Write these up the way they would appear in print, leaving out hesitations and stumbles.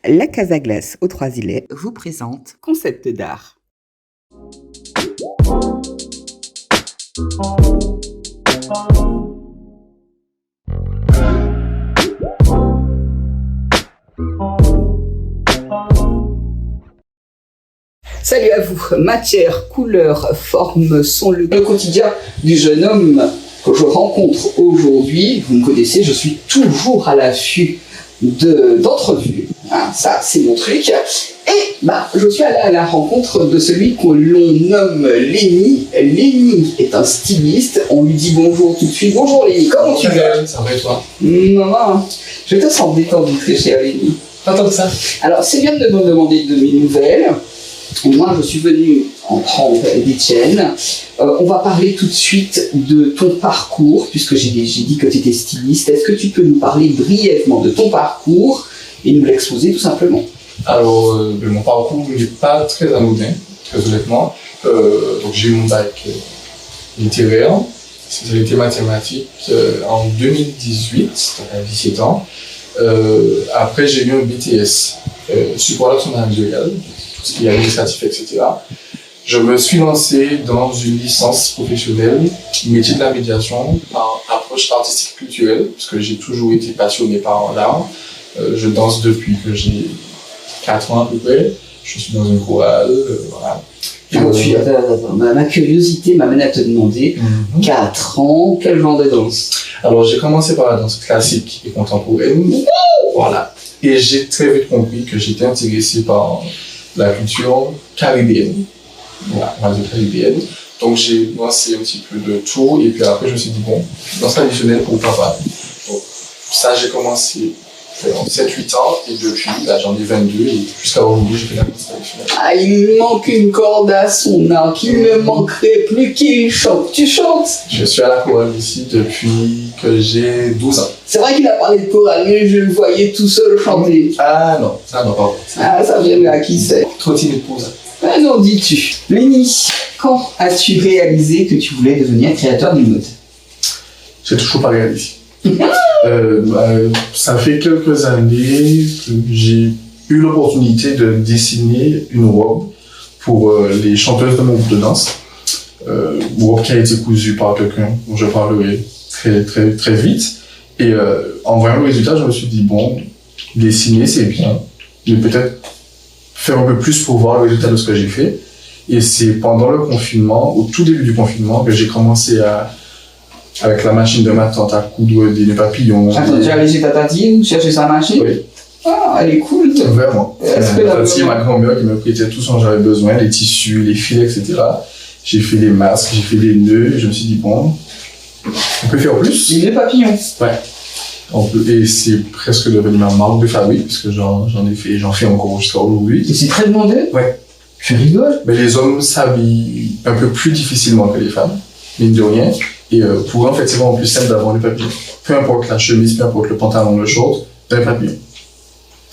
La Casa Glace aux Trois-Îlets vous présente Concept d'art. Salut à vous, matière, couleur, forme sont le quotidien du jeune homme que je rencontre aujourd'hui. Vous me connaissez, je suis toujours à l'affût d'entrevues. Ça, c'est mon truc. Et je suis allé à la rencontre de celui que l'on nomme Lenny. Lenny est un styliste. On lui dit bonjour tout de suite. Bonjour Lenny, comment tu vas? Ça va et toi? Maman, je te sens détendu, très cher Lenny. Pas tant que ça. Alors, c'est bien de me demander de mes nouvelles. Moi, je suis venu en prendre des tiennes. On va parler tout de suite de ton parcours, puisque j'ai dit que tu étais styliste. Est-ce que tu peux nous parler brièvement de ton parcours et nous l'exposer tout simplement? Alors, mon parcours n'est pas très anodin, très honnêtement. Donc, j'ai eu mon bac littéraire, spécialité mathématiques, en 2018, donc à 17 ans. Après, j'ai eu un BTS, support à l'action managériale, tout ce qui est administratif, etc. Je me suis lancé dans une licence professionnelle, métier de la médiation, par approche artistique culturelle, parce que j'ai toujours été passionné par l'art. Je danse depuis que j'ai 4 ans à peu près. Je suis dans une chorale, voilà. Ma curiosité m'amène à te demander, 4 ans, quel genre de danse? Alors, j'ai commencé par la danse classique et contemporaine. Voilà. Et j'ai très vite compris que j'étais intéressé par la culture caribéenne. Voilà, on va dire caribéenne. Donc, j'ai lancé un petit peu de tout. Et puis après, je me suis dit, bon, danse traditionnelle, pourquoi pas? Donc, ça, j'ai commencé en 7-8 ans. Et depuis, là, j'en ai 22. Et jusqu'à aujourd'hui, j'ai fait la danse traditionnelle. Il me manque une corde à son arc. Il ne manquerait plus qu'il chante. Tu chantes? Je suis à la chorale ici depuis que j'ai 12 ans. C'est vrai qu'il a parlé de chorale, mais je le voyais tout seul chanter. Ah non, ça non, pas. Ça vient à qui c'est? Trop timide pour ça. Ah non, dis-tu. Lenny, quand as-tu réalisé que tu voulais devenir créateur de mode? J'ai toujours pas réalisé. Ça fait quelques années que j'ai eu l'opportunité de dessiner une robe pour les chanteuses de mon groupe de danse. Une robe qui a été cousue par quelqu'un dont je parlerai très, très, très vite. Et en voyant le résultat, je me suis dit, bon, dessiner c'est bien, mais peut-être faire un peu plus pour voir le résultat de ce que j'ai fait. Et c'est pendant le confinement, au tout début du confinement, que j'ai commencé avec la machine de ma tante à coudre des nœuds papillons. Attends, tu es allé chez ta tati chercher sa machine? Oui. Ah, elle est cool. Vraiment. Ma grand-mère qui me prêtait tout ce dont j'avais besoin, les tissus, les fils, etc. J'ai fait des masques, j'ai fait des nœuds, et je me suis dit, bon, on peut faire plus. Des nœuds papillons? Ouais. Et c'est presque devenu ma marque de fabrique, parce que j'en fais encore jusqu'à aujourd'hui. Et c'est très demandé? Ouais. Tu rigoles? Mais les hommes s'habillent un peu plus difficilement que les femmes, mine de rien. Et pour eux, en fait, c'est vraiment plus simple d'avoir des papillons. Peu importe la chemise, peu importe le pantalon, le short, t'as un papillon.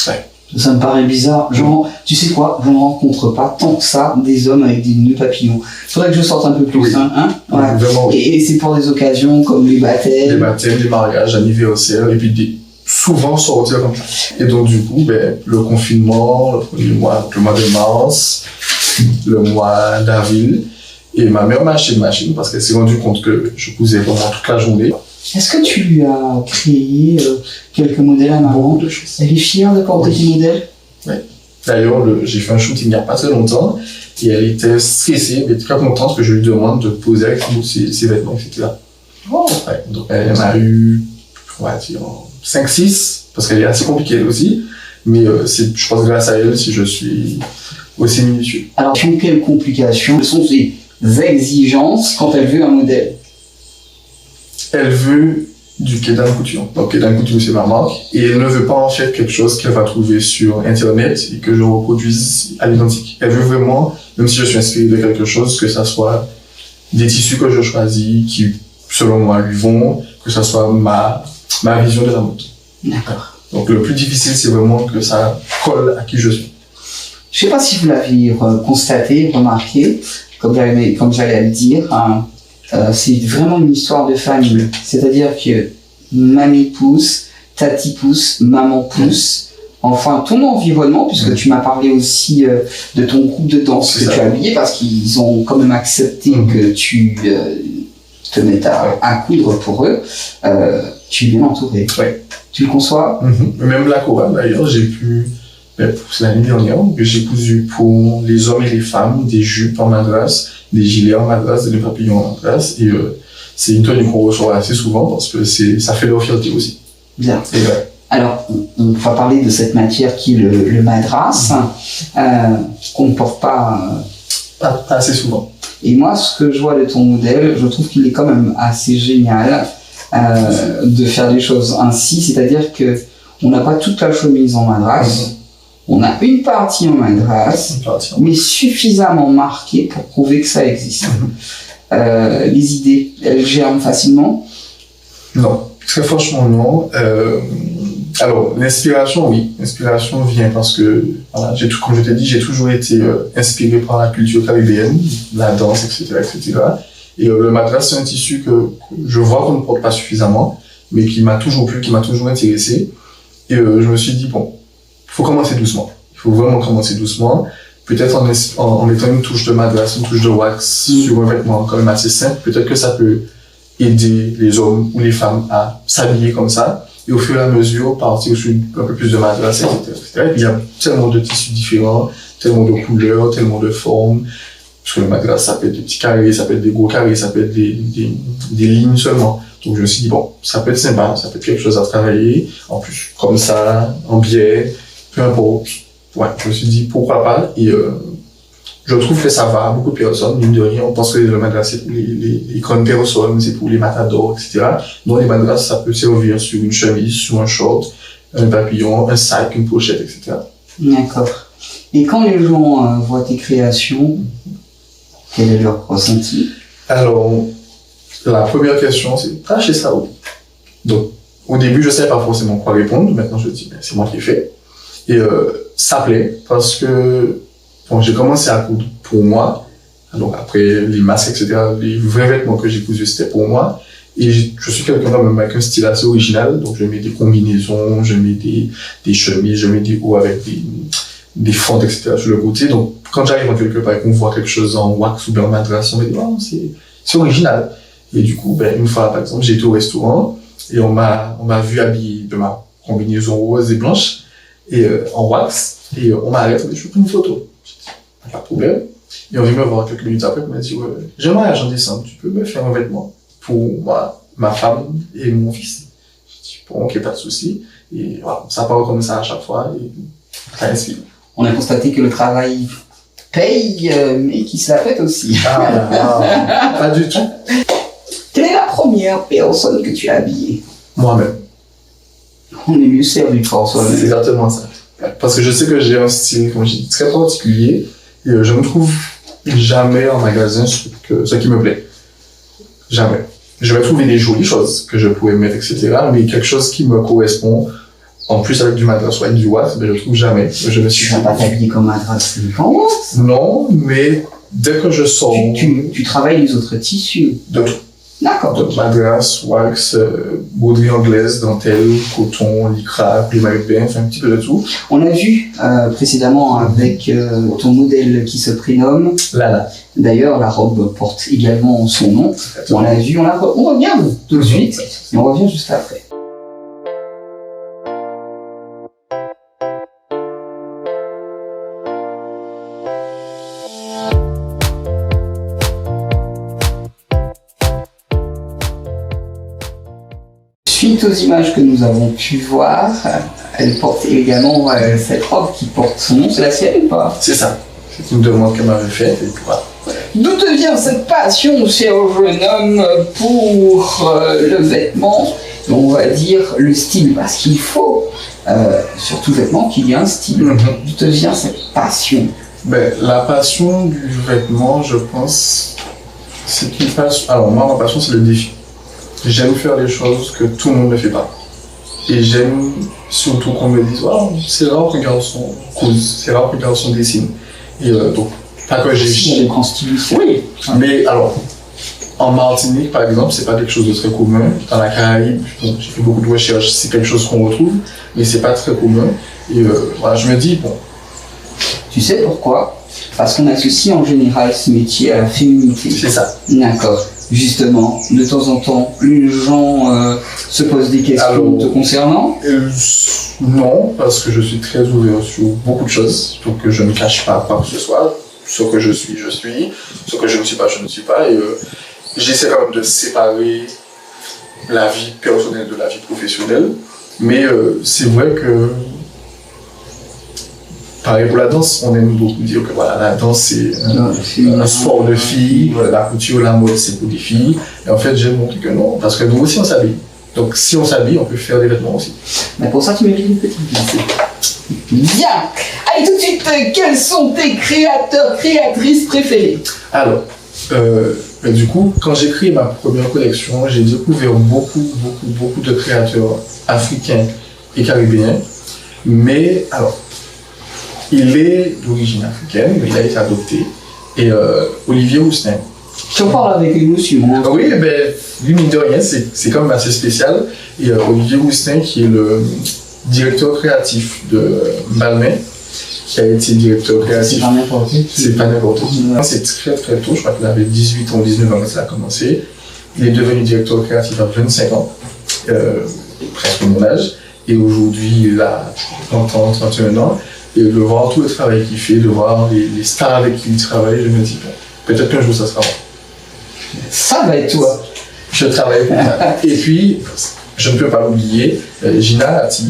Ouais. Ça me paraît bizarre. Genre, tu sais quoi? Je ne rencontre pas tant que ça des hommes avec des nœuds papillons. Faudrait que je sorte un peu plus, oui. Hein? Ouais. Vraiment. Et c'est pour des occasions comme les baptêmes. Les baptêmes, les mariages, anniversaires, et puis souvent sortir comme ça. Et donc, du coup, le confinement, le premier mois, le mois de mars, le mois d'avril, et ma mère m'a acheté une machine parce qu'elle s'est rendue compte que je cousais pendant toute la journée. Est-ce que tu lui as créé quelques modèles à maman? Beaucoup de choses. Elle est fière de porter tes modèles? Oui. D'ailleurs, j'ai fait un shooting il n'y a pas très longtemps et elle était stressée, mais très contente que je lui demande de poser avec nous ses vêtements, etc. Oh. Ouais, donc elle m'a eu, on va dire, 5-6, parce qu'elle est assez compliquée elle aussi, mais c'est, je pense, grâce à elle si je suis aussi minutieux. Alors, quelles complications sont ces exigences quand elle veut un modèle? Elle veut du Kedan Couture. Donc Kedan Couture, c'est ma marque. Et elle ne veut pas en fait quelque chose qu'elle va trouver sur Internet et que je reproduise à l'identique. Elle veut vraiment, même si je suis inspiré de quelque chose, que ça soit des tissus que je choisis, qui, selon moi, lui vont, que ça soit ma vision de la mode. D'accord. Donc le plus difficile, c'est vraiment que ça colle à qui je suis. Je ne sais pas si vous l'avez constaté, remarqué, comme j'allais le dire, c'est vraiment une histoire de famille. C'est-à-dire que mamie pousse, tati pousse, maman pousse, enfin ton environnement, puisque tu m'as parlé aussi de ton groupe de danse que tu as habillé, parce qu'ils ont quand même accepté que tu te mettes à coudre pour eux. Tu es bien entouré. Ouais. Tu le conçois? Même la chorale, d'ailleurs, c'est l'année dernière que j'ai cousu pour les hommes et les femmes des jupes en madras, des gilets en madras, des papillons en madras, et c'est une tenue qu'on reçoit assez souvent parce que ça fait leur fierté aussi. Bien. Alors, on va parler de cette matière qui est le madras, qu'on ne porte pas assez souvent. Et moi, ce que je vois de ton modèle, je trouve qu'il est quand même assez génial de faire les choses ainsi, c'est-à-dire que on n'a pas toute la chemise en madras, on a une partie en madras, mais suffisamment marquée pour prouver que ça existe. Les idées, elles germent facilement? Non, très franchement non. Alors, l'inspiration, oui. L'inspiration vient parce que, voilà, comme je t'ai dit, j'ai toujours été inspiré par la culture caribéenne, la danse, etc., etc. Et le madras, c'est un tissu que je vois qu'on ne porte pas suffisamment, mais qui m'a toujours plu, qui m'a toujours intéressé. Et je me suis dit, bon, il faut commencer doucement. Il faut vraiment commencer doucement. Peut-être en mettant une touche de madras, une touche de wax sur un vêtement quand même assez simple, peut-être que ça peut aider les hommes ou les femmes à s'habiller comme ça. Et au fur et à mesure, partir sur un peu plus de madras, etc., etc. Et puis il y a tellement de tissus différents, tellement de couleurs, tellement de formes. Parce que le madras, ça peut être des petits carrés, ça peut être des gros carrés, ça peut être des lignes seulement. Donc je me suis dit, bon, ça peut être sympa, ça peut être quelque chose à travailler. En plus, comme ça, en biais, peu importe. Ouais, je me suis dit, pourquoi pas. Et je trouve que ça va à beaucoup de personnes, mine de rien. On pense que le madras, c'est pour les grandes personnes, c'est pour les matadors, etc. Non, les madras, ça peut servir sur une chemise, sur un short, un papillon, un sac, une pochette, etc. D'accord. Et quand les gens voient tes créations, quel est leur ressenti? Alors, la première question, c'est « T'as acheté ça où ?» Donc, au début, je ne savais pas forcément quoi répondre. Maintenant, je dis « C'est moi qui ai fait. » Et ça plaît parce que bon, j'ai commencé à coudre pour moi. Donc après, les masques, etc., les vrais vêtements que j'ai cousus, c'était pour moi. Et je suis quelqu'un quand même avec un style assez original. Donc je mets des combinaisons, je mets des chemises, je mets des hauts avec des fentes, etc. sur le côté. Donc quand j'arrive en quelque part et qu'on voit quelque chose en wax ou bien en madras, on me dit « Oh, c'est original. » Et du coup, une fois, par exemple, j'ai été au restaurant et on m'a vu habillé de ma combinaison rose et blanche et en wax. Et on m'a arrêté, je veux prendre une photo. J'ai dit, pas de problème. Et on vient me voir quelques minutes après, on m'a dit, ouais, j'ai un mariage en décembre, tu peux me faire un vêtement pour moi, ma femme et mon fils. J'ai dit, bon, ok, pas de souci. Et voilà, ça part comme ça à chaque fois et ça inspire. On a constaté que le travail paye, mais qu'il se la pète aussi. Pas du tout. Quelle est la première personne que tu as habillée? Moi-même. On est mieux servi pour soi-même. C'est exactement ça. Parce que je sais que j'ai un style, comme je dis, très particulier et je ne trouve jamais en magasin ce qui me plaît. Jamais. Je vais trouver des jolies choses que je pourrais mettre, etc. Mais quelque chose qui me correspond, en plus avec du madras ou avec du wax, je ne trouve jamais. Je me suis tu vas pas t'habiller comme madras en wax? Non, mais dès que je sors... Tu travailles les autres tissus? De tout. D'accord. Donc, madras, wax, broderie anglaise, dentelle, coton, lycra, plumage, enfin un petit peu de tout. On a vu précédemment avec ton modèle qui se prénomme Lala. D'ailleurs, la robe porte également son nom. On l'a vu, on revient tout de suite et on revient juste après. Suite aux images que nous avons pu voir, elle porte également cette robe qui porte son nom. C'est la sienne ou pas? C'est ça. C'est une demande qu'elle m'avait faite et puis voilà. D'où te vient cette passion, cher jeune homme, pour le vêtement, on va dire le style? Parce qu'il faut, sur tout vêtement, qu'il y ait un style. D'où te vient cette passion? La passion du vêtement, je pense, c'est une passion. Alors moi, ma passion, c'est le défi. J'aime faire les choses que tout le monde ne fait pas. Et j'aime surtout qu'on me dise, wow, c'est rare qu'un garçon couse, c'est rare qu'un garçon dessine. Et donc, pas que j'ai... C'est un grand styliste. Oui, mais alors, En Martinique, par exemple, c'est pas quelque chose de très commun. Dans la Caraïbe, bon, j'ai fait beaucoup de recherches, c'est quelque chose qu'on retrouve, mais c'est pas très commun. Et voilà, je me dis, bon. Tu sais pourquoi? Parce qu'on associe en général ce métier à la féminité. C'est ça. D'accord. Justement, de temps en temps, les gens se posent des questions te concernant? Non, parce que je suis très ouvert sur beaucoup de choses, donc je ne cache pas quoi que ce soit. Ce que je suis, je suis. Ce que je ne suis pas, je ne suis pas. Et j'essaie quand même de séparer la vie personnelle de la vie professionnelle. Mais c'est vrai que, pareil pour la danse, on aime beaucoup dire que voilà, la danse c'est un sport de filles, la couture, la mode c'est pour des filles. Et en fait, j'aime montrer que non, parce que nous aussi on s'habille. Donc si on s'habille, on peut faire des vêtements aussi. Mais pour ça, tu mérites une petite visite. Bien. Allez, tout de suite, quels sont tes créateurs, créatrices préférés? Alors, du coup, quand j'ai créé ma première collection, j'ai découvert beaucoup de créateurs africains et caribéens. Mais, alors, il est d'origine africaine, mais il a été adopté. Et Olivier Roustin. Tu en parles avec émotion. Hein. Oui, ben, lui, mine de rien, c'est quand même assez spécial. Et Olivier Roustin, qui est le directeur créatif de Balmain, qui a été directeur créatif. C'est pas n'importe qui. C'est pas n'importe qui. C'est très très tôt, je crois qu'il avait 18 ans ou 19 ans quand ça a commencé. Il est devenu directeur créatif à 25 ans, presque mon âge. Et aujourd'hui, il a 30 ans, 31 ans. Et de voir tout le travail qu'il fait, de voir les stars avec qui il travaille, je me dis, bon, peut-être qu'un jour ça sera moi. Ça va être toi. Je travaille pour ça. Et puis, je ne peux pas l'oublier, Gina Lati,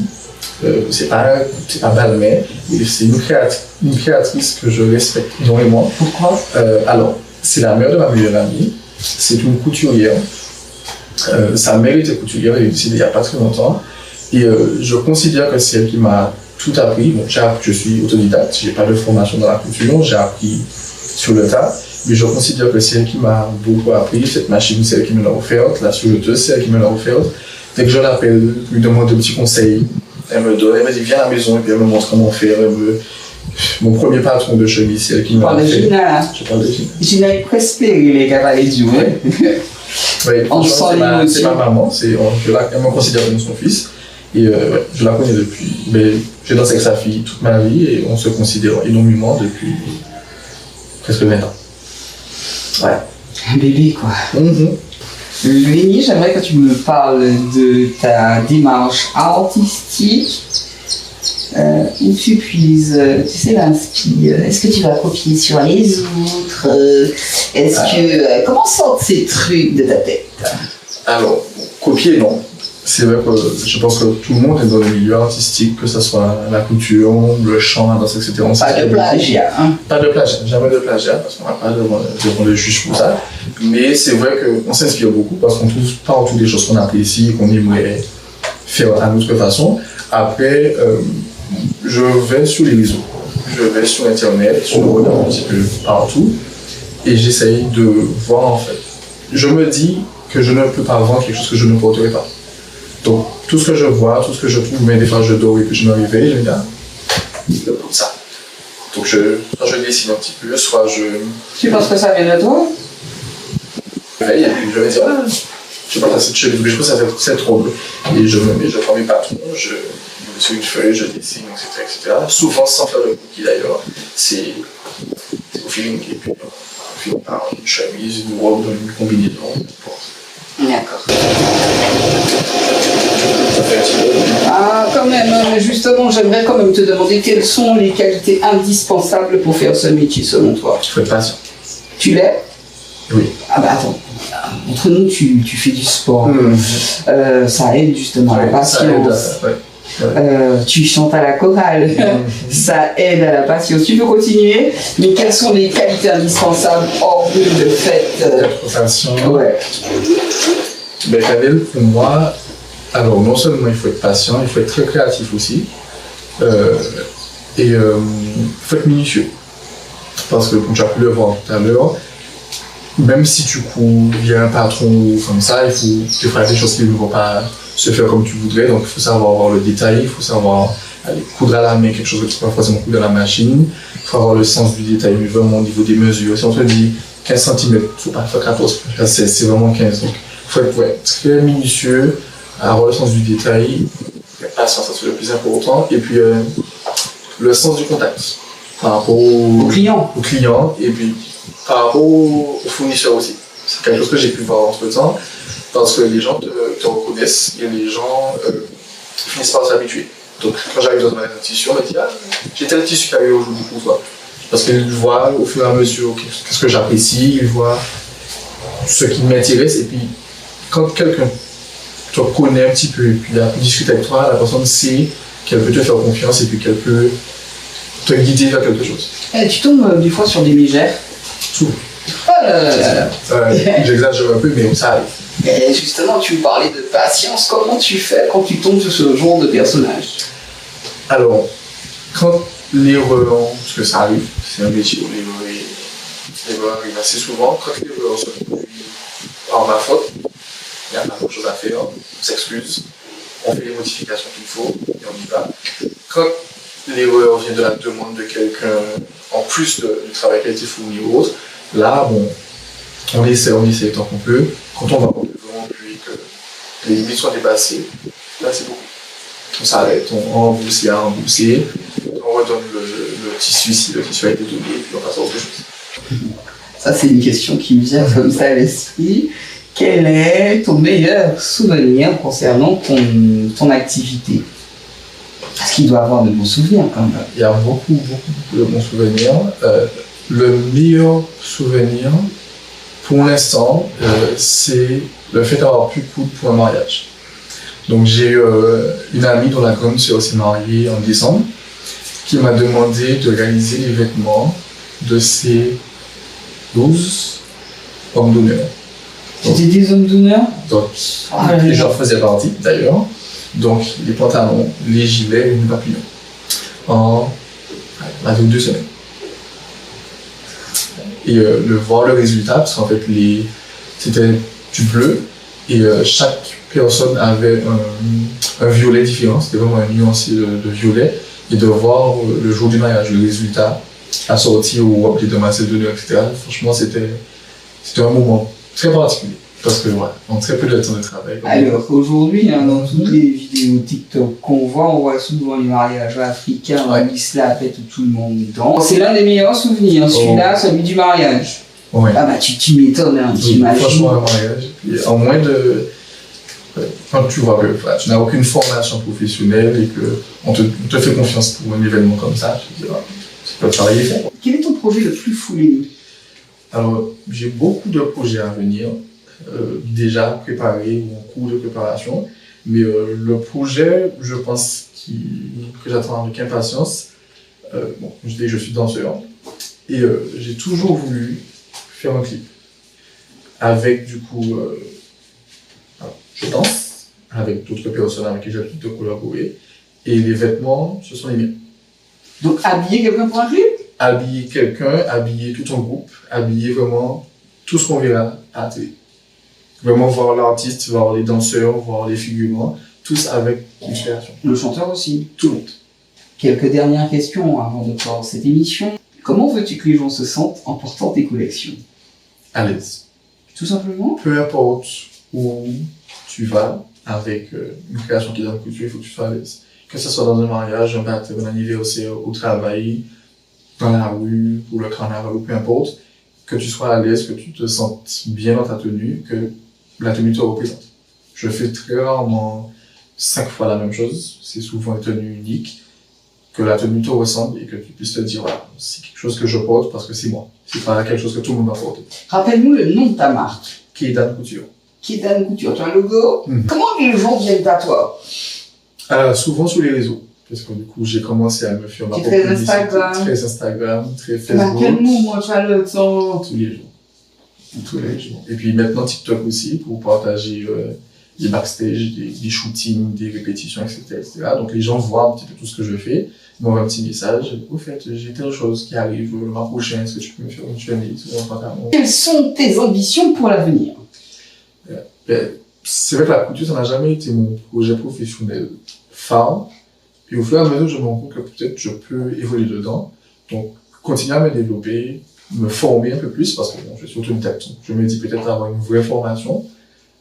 c'est pas Balmain, mais c'est une créatrice que je respecte énormément. Pourquoi? Alors, c'est la mère de ma meilleure amie, c'est une couturière. Sa mère était couturière, elle est décédée il n'y a pas très longtemps. Et je considère que c'est elle qui m'a tout appris. Bon, je suis autodidacte, je n'ai pas de formation dans la couture, j'ai appris sur le tas. Mais je considère que c'est elle qui m'a beaucoup appris. Cette machine, c'est elle qui me l'a offerte. La souleteuse, c'est elle qui me l'a offerte. Dès que je l'appelle, je lui demande de petits conseils. Elle me dit viens à la maison et puis elle me montre comment faire. Mon premier patron de chemise, c'est elle qui me l'a fait. Je parle de Gina. Gina est Prospéré, les cavaliers du ouais. Oui, c'est ma maman. Elle me considère comme son fils. Et je la connais depuis. Mais j'ai dansé avec sa fille toute ma vie et on se considère énormément depuis presque 20 ans. Ouais. Un bébé, quoi. Lénie, j'aimerais que tu me parles de ta démarche artistique, où tu puises, tu sais, l'inspire. Est-ce que tu vas copier sur les autres? Comment sortent ces trucs de ta tête? Alors, copier, non. C'est vrai que je pense que tout le monde est dans le milieu artistique, que ce soit la couture, le chant, la danse, etc. Pas de plagiat, hein? Pas de plagiat, jamais de plagiat, parce qu'on n'a pas devant le juge pour ça. Mais c'est vrai qu'on s'inspire beaucoup, parce qu'on trouve partout des choses qu'on apprécie et qu'on aimerait faire à notre façon. Après, je vais sur les réseaux, je vais sur Internet, je regarde un petit peu partout, et j'essaye de voir en fait. Je me dis que je ne peux pas vendre quelque chose que je ne porterai pas. Donc, tout ce que je vois, tout ce que je trouve, mais des fois je dors et puis je me réveille, je me dis, je porte ça. Donc, soit je dessine un petit peu, soit je... Tu penses que ça vient de toi? Je me réveille et puis je vais dire, je porte cette chemise, je pense que cette robe. Et je me mets, je prends mes patrons, je mets sur une feuille, je dessine, etc. Souvent sans faire de cookie d'ailleurs. C'est au feeling et puis on finit par une chemise, une robe, une combinaison, n'importe. D'accord. Ah, quand même, justement, j'aimerais quand même te demander quelles sont les qualités indispensables pour faire ce métier selon toi. Il faut être patient. Tu l'es? Oui. Ah bah attends, entre nous, tu fais du sport. Ça aide justement à la patience. Tu chantes à la chorale, ça aide à la patience. Tu peux continuer, mais quelles sont les qualités indispensables hors de le fait d'être patient. Ouais. Ben, Kamel, pour moi, alors non seulement il faut être patient, il faut être très créatif aussi, et il faut être minutieux. Parce que, comme tu as pu le voir tout à l'heure, même si tu cours, il y a un patron comme ça, il faut faire des choses qui ne vont pas se faire comme tu voudrais, donc il faut savoir voir le détail, il faut savoir coudre à la main quelque chose que tu ne peux pas forcément coudre à la machine, il faut avoir le sens du détail, mais vraiment au niveau des mesures. Si on te dit 15 cm, il ne faut pas faire 14, c'est vraiment 15. Donc, il faut être très minutieux, avoir le sens du détail, la patience, ça c'est le plus important, et puis le sens du contact par rapport au client, et puis par rapport aux fournisseurs aussi. C'est quelque chose que j'ai pu voir entre temps, parce que les gens te reconnaissent et les gens finissent par s'habituer. Donc quand j'arrive dans un magasin de tissu, on me dit ah, j'ai tel tissu qui arrive aujourd'hui pour toi. Parce qu'ils voient au fur et à mesure qu'est-ce que j'apprécie, ils voient ce qui m'intéresse, et puis quand quelqu'un te connaît un petit peu et puis discute avec toi, la personne sait qu'elle peut te faire confiance et puis qu'elle peut te guider vers quelque chose. Tu tombes des fois sur des mégères. Tout. J'exagère un peu, mais ça arrive. Et justement, tu me parlais de patience. Comment tu fais quand tu tombes sur ce genre de personnage? Alors, quand l'erreur, parce que ça arrive, c'est un métier où l'erreur arrive assez souvent, quand l'erreur se produit par ma faute, il y a pas grand chose à faire, on s'excuse, on fait les modifications qu'il faut et on y va. Quand l'erreur vient de la demande de quelqu'un, en plus du travail qui a été fourni ou autre, là, bon, on essaie tant qu'on peut. Quand on va vraiment plus et que les limites sont dépassées, là c'est beaucoup. On s'arrête, on rembourse, on redonne le tissu si le tissu a été donné, et puis on passe à autre chose. Ça, c'est une question qui me vient comme ça à l'esprit. Quel est ton meilleur souvenir concernant ton activité? Parce qu'il doit avoir de bons souvenirs quand même. Il y a beaucoup de bons souvenirs. Le meilleur souvenir, pour l'instant, c'est le fait d'avoir pu coudre pour un mariage. Donc j'ai une amie dont la grande sœur s'est mariée en décembre, qui m'a demandé de réaliser les vêtements de ses 12 hommes d'honneur. C'était des hommes d'honneur? Donc, j'en faisais partie d'ailleurs. Donc, les pantalons, les gilets et les papillons. Avec 2 semaines. Et voir le résultat, parce qu'en fait, c'était du bleu et chaque personne avait un violet différent. C'était vraiment un nuancier de violet. Et de voir le jour du mariage, le résultat, assorti au robe de damascène d'honneur, etc. Franchement, c'était un moment très particulier. Parce que voilà, en très peu de temps de travail. Alors aujourd'hui, dans toutes les vidéos TikTok qu'on voit, on voit souvent les mariages africains, où l'islam fait tout le monde danse. C'est l'un des meilleurs souvenirs, celui-là, celui du mariage. Ouais. Ah bah tu m'étonnes, hein, t'imagines. Franchement, un mariage. Et en moins de... Quand tu vois que tu n'as aucune formation professionnelle et qu'on te fait confiance pour un événement comme ça, tu te dis, c'est pas de travailler faire. Quel est ton projet le plus foulé? Alors, j'ai beaucoup de projets à venir. Déjà préparé ou en cours de préparation, mais le projet, je pense que j'attends avec impatience. Bon, je suis danseur et j'ai toujours voulu faire un clip avec du coup, je danse avec d'autres personnes avec qui j'ai l'habitude de collaborer et les vêtements, ce sont les miens. Donc habiller quelqu'un pour un clip? Habiller quelqu'un, habiller tout un groupe, habiller vraiment tout ce qu'on verra à la télé. Vraiment voir l'artiste, voir les danseurs, voir les figurants, tous avec une création. Le chanteur aussi. Tout le monde. Quelques dernières questions avant de clore cette émission. Comment veux-tu que les gens se sentent en portant tes collections? À l'aise. Tout simplement? Peu importe où tu vas avec une création qui est dans le couture, il faut que tu sois à l'aise. Que ce soit dans un mariage, un baptême, un anniversaire, au travail, dans la rue, pour le carnaval, ou peu importe, que tu sois à l'aise, que tu te sentes bien dans ta tenue, que la tenue te représente. Je fais très rarement 5 fois la même chose, c'est souvent une tenue unique, que la tenue te ressemble et que tu puisses te dire, voilà, c'est quelque chose que je porte parce que c'est moi. C'est pas quelque chose que tout le monde va porter. Rappelle-nous le nom de ta marque. Kedan Couture. Kedan Couture, tu as un logo? Comment les gens viennent à toi? Souvent sur les réseaux. Parce que du coup, j'ai commencé à me faire ma propre publicité. Très Instagram, très Facebook. Quel mot, moi, tu as le temps? Tous les jours. Tous les jours. Et puis maintenant TikTok aussi pour partager des backstage, des shootings, des répétitions, etc. Donc les gens voient un petit peu tout ce que je fais, m'envoient un petit message. Au fait, j'ai telle chose qui arrive le mois prochain, est-ce que tu peux me faire une chemise ou un pantalon? Quelles sont tes ambitions pour l'avenir? C'est vrai que la couture, ça n'a jamais été mon projet professionnel phare. Et au fur et à mesure, je me rends compte que peut-être je peux évoluer dedans. Donc, continuer à me développer, me former un peu plus parce que bon, je suis autodidacte. Je me dis peut-être avoir une vraie formation,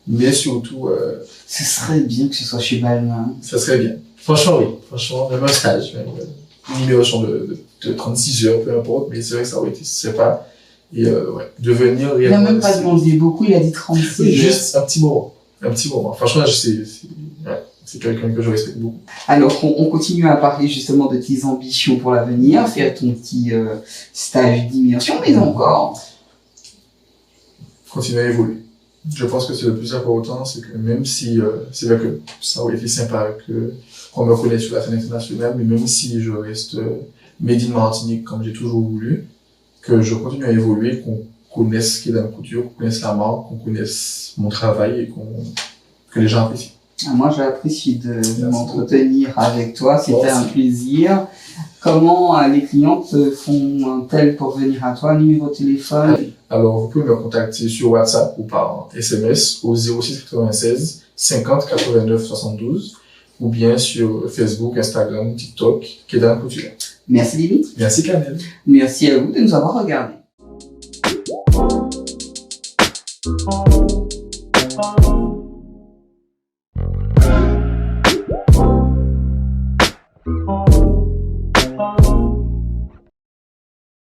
mais surtout, Ce serait bien que ce soit chez Balmain. ça serait bien. Franchement, oui. Franchement, même un stage, même une immersion de 36 heures, peu importe, mais c'est vrai que ça aurait été sympa. Et ouais, devenir Il n'a réellement. même pas demandé beaucoup, il a dit 36 Oui, heures. juste un petit moment. Un petit moment. Franchement, c'est quelqu'un que je respecte beaucoup. Alors, on continue à parler justement de tes ambitions pour l'avenir, faire ton petit stage d'immersion, mais encore. Continuer à évoluer. Je pense que c'est le plus important, c'est que même si, c'est vrai que ça aurait été sympa qu'on me connaisse sur la scène internationale, mais même si je reste made in Martinique comme j'ai toujours voulu, que je continue à évoluer, qu'on connaisse ce qui est dans la couture, qu'on connaisse la marque, qu'on connaisse mon travail et que les gens apprécient. Moi, j'ai apprécié de m'entretenir avec toi, c'était un plaisir. Comment les clientes font-elles pour venir à toi? Numéro de téléphone? Alors, vous pouvez me contacter sur WhatsApp ou par SMS au 06 96 50 89 72 ou bien sur Facebook, Instagram, TikTok, Kedan Couture. Merci Lily. Merci Canel. Merci à vous de nous avoir regardés.